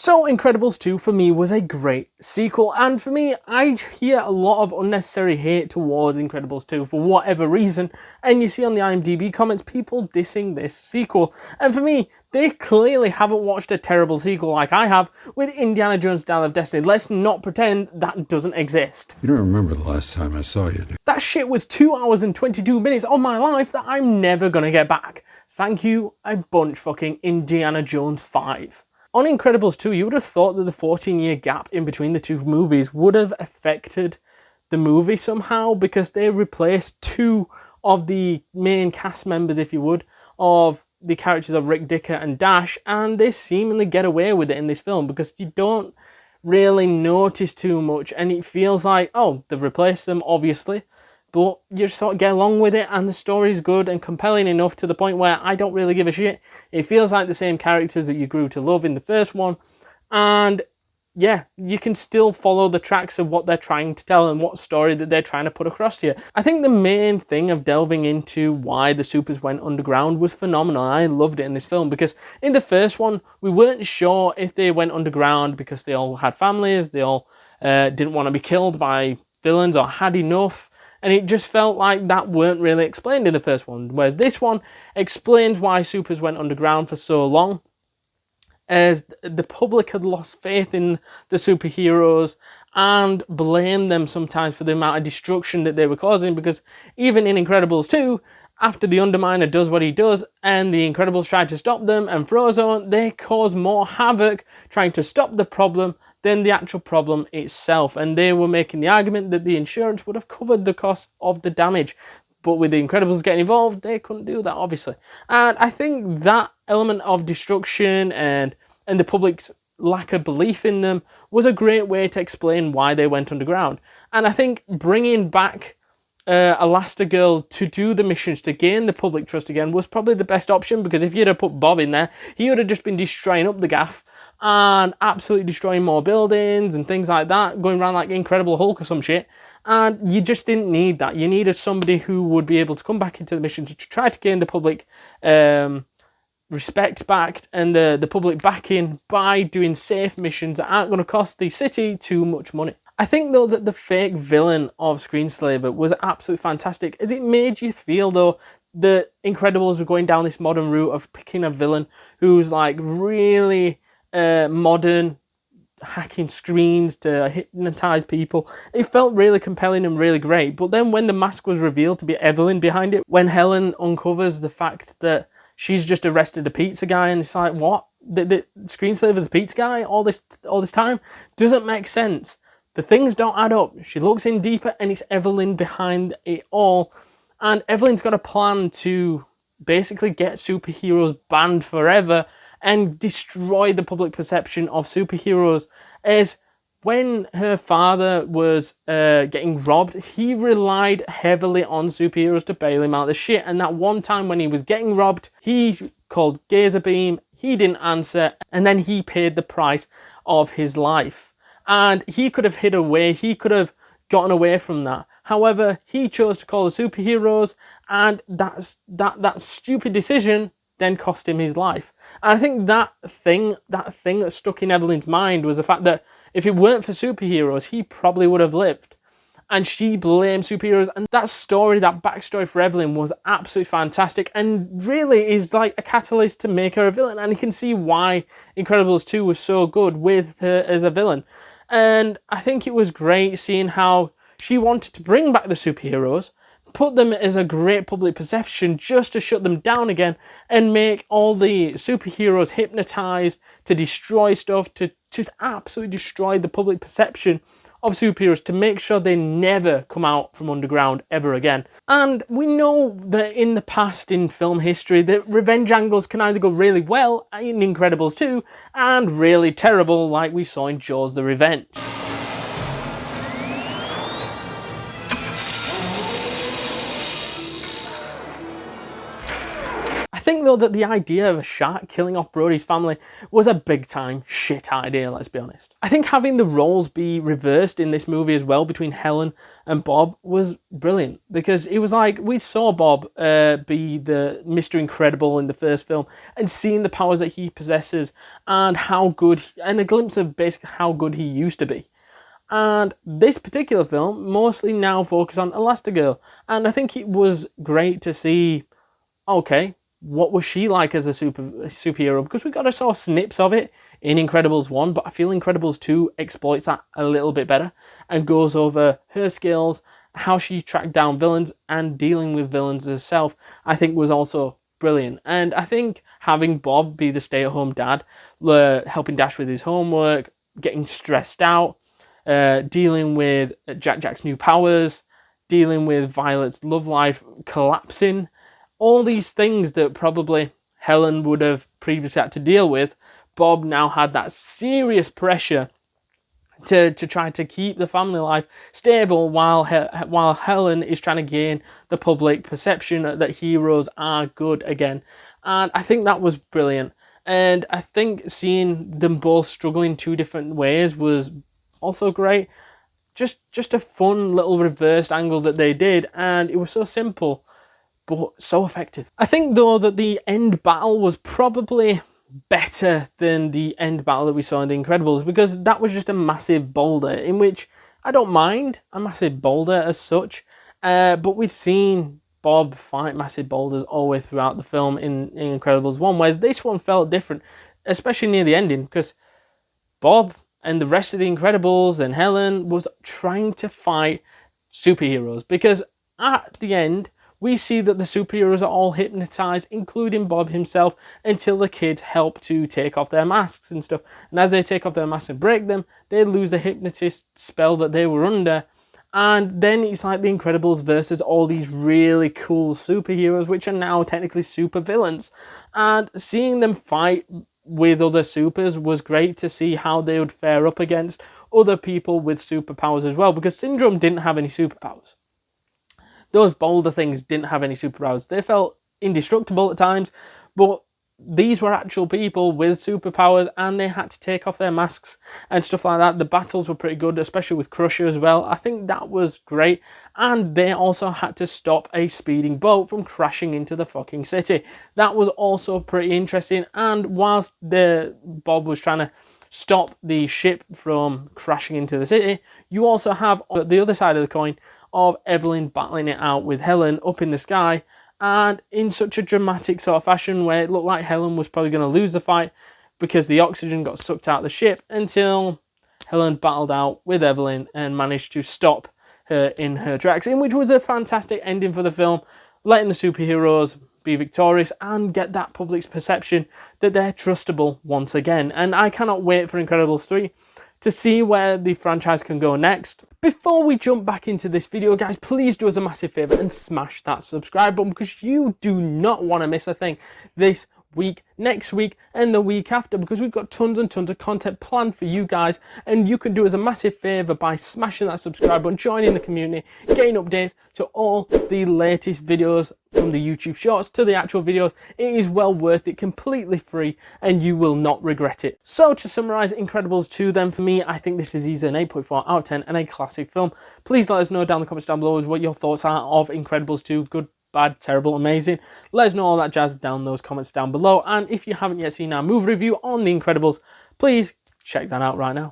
So Incredibles 2 for me was a great sequel, and for me, I hear a lot of unnecessary hate towards Incredibles 2 for whatever reason, and you see on the IMDb comments people dissing this sequel, and for me, they clearly haven't watched a terrible sequel like I have with Indiana Jones Dial of Destiny. Let's not pretend that doesn't exist. You don't remember the last time I saw you, do you? That shit was 2 hours and 22 minutes of my life that I'm never gonna get back. Thank you a bunch, fucking Indiana Jones 5. On Incredibles 2, you would have thought that the 14-year gap in between the two movies would have affected the movie somehow, because they replaced two of the main cast members, if you would, of the characters of Rick, Dicker and Dash, and they seemingly get away with it in this film because you don't really notice too much, and it feels like, oh, they've replaced them, obviously, but you just sort of get along with it, and the story's good and compelling enough to the point where I don't really give a shit. It feels like the same characters that you grew to love in the first one, and yeah, you can still follow the tracks of what they're trying to tell and what story that they're trying to put across to you. I think the main thing of delving into why the supers went underground was phenomenal. I loved it in this film because in the first one, we weren't sure if they went underground because they all had families, they all didn't want to be killed by villains or had enough. And it just felt like that weren't really explained in the first one. Whereas this one explains why supers went underground for so long, as the public had lost faith in the superheroes and blamed them sometimes for the amount of destruction that they were causing, because even in Incredibles 2, after the Underminer does what he does and the Incredibles try to stop them and Frozone, they cause more havoc trying to stop the problem than the actual problem itself. And they were making the argument that the insurance would have covered the cost of the damage. But with the Incredibles getting involved, they couldn't do that, obviously. And I think that element of destruction and the public's lack of belief in them was a great way to explain why they went underground. And I think bringing back Elastigirl to do the missions to gain the public trust again was probably the best option, because if you'd have put Bob in there, he would have just been destroying up the gaff and absolutely destroying more buildings and things like that, going around like Incredible Hulk or some shit. And you just didn't need that. You needed somebody who would be able to come back into the mission to try to gain the public respect back and the public backing by doing safe missions that aren't going to cost the city too much money. I think, though, that the fake villain of Screenslaver was absolutely fantastic, as it made you feel, though, that Incredibles were going down this modern route of picking a villain who's like really modern, hacking screens to hypnotize people. It felt really compelling and really great. But then when the mask was revealed to be Evelyn behind it, when Helen uncovers the fact that she's just arrested a pizza guy, and it's like, what? The Screenslaver's a pizza guy all this time? Doesn't make sense. The things don't add up. She looks in deeper and it's Evelyn behind it all. And Evelyn's got a plan to basically get superheroes banned forever and destroy the public perception of superheroes. As when her father was getting robbed, he relied heavily on superheroes to bail him out of the shit. And that one time when he was getting robbed, he called Gazer Beam, he didn't answer, and then he paid the price of his life. And he could have hid away, he could have gotten away from that. However, he chose to call the superheroes, and that stupid decision then cost him his life. And I think that thing that stuck in Evelyn's mind was the fact that if it weren't for superheroes, he probably would have lived. And she blamed superheroes, and that story, that backstory for Evelyn was absolutely fantastic, and really is like a catalyst to make her a villain. And you can see why Incredibles 2 was so good with her as a villain. And I think it was great seeing how she wanted to bring back the superheroes, put them as a great public perception just to shut them down again, and make all the superheroes hypnotized to destroy stuff, to absolutely destroy the public perception of superheroes, to make sure they never come out from underground ever again. And we know that in the past, in film history, that revenge angles can either go really well in Incredibles 2 and really terrible, like we saw in Jaws the Revenge. I think, though, though that the idea of a shark killing off Brody's family was a big time shit idea, let's be honest. I think having the roles be reversed in this movie as well between Helen and Bob was brilliant, because it was like we saw Bob be the Mr. Incredible in the first film, and seeing the powers that he possesses and how good, and a glimpse of basically how good he used to be. And this particular film mostly now focuses on Elastigirl, and I think it was great to see, okay, what was she like as a superhero? Because we got to saw snips of it in Incredibles 1, but I feel Incredibles 2 exploits that a little bit better and goes over her skills, how she tracked down villains and dealing with villains herself, I think was also brilliant. And I think having Bob be the stay-at-home dad, helping Dash with his homework, getting stressed out, dealing with Jack's new powers, dealing with Violet's love life collapsing, all these things that probably Helen would have previously had to deal with, Bob now had that serious pressure to try to keep the family life stable while Helen is trying to gain the public perception that heroes are good again. And I think that was brilliant. And I think seeing them both struggle in two different ways was also great. Just a fun little reversed angle that they did, and it was so simple but so effective. I think though that the end battle was probably better than the end battle that we saw in The Incredibles, because that was just a massive boulder, in which I don't mind a massive boulder as such, but we'd seen Bob fight massive boulders all the way throughout the film in Incredibles 1, whereas this one felt different, especially near the ending, because Bob and the rest of the Incredibles and Helen was trying to fight superheroes, because at the end we see that the superheroes are all hypnotized, including Bob himself, until the kids help to take off their masks and stuff. And as they take off their masks and break them, they lose the hypnotist spell that they were under. And then it's like the Incredibles versus all these really cool superheroes, which are now technically super villains. And seeing them fight with other supers was great to see how they would fare up against other people with superpowers as well, because Syndrome didn't have any superpowers. Those boulder things didn't have any superpowers. They felt indestructible at times, but these were actual people with superpowers, and they had to take off their masks and stuff like that. The battles were pretty good, especially with Crusher as well. I think that was great. And they also had to stop a speeding boat from crashing into the fucking city. That was also pretty interesting. And whilst Bob was trying to stop the ship from crashing into the city, you also have the other side of the coin of Evelyn battling it out with Helen up in the sky, and in such a dramatic sort of fashion where it looked like Helen was probably going to lose the fight because the oxygen got sucked out of the ship, until Helen battled out with Evelyn and managed to stop her in her tracks, in which was a fantastic ending for the film, letting the superheroes be victorious and get that public's perception that they're trustable once again. And I cannot wait for Incredibles 3 to see where the franchise can go next. Before we jump back into this video, guys, please do us a massive favour and smash that subscribe button, because you do not want to miss a thing this week, next week, and the week after, because we've got tons and tons of content planned for you guys, and you can do us a massive favour by smashing that subscribe button, joining the community, getting updates to all the latest videos, from the YouTube shorts to the actual videos. It is well worth it, completely free, and you will not regret it. So to summarise Incredibles 2 then, for me, I think this is easily an 8.4 out of 10 and a classic film. Please let us know down in the comments down below what your thoughts are of Incredibles 2, good, bad, terrible, amazing. Let us know all that jazz down in those comments down below, and if you haven't yet seen our movie review on The Incredibles, please check that out right now.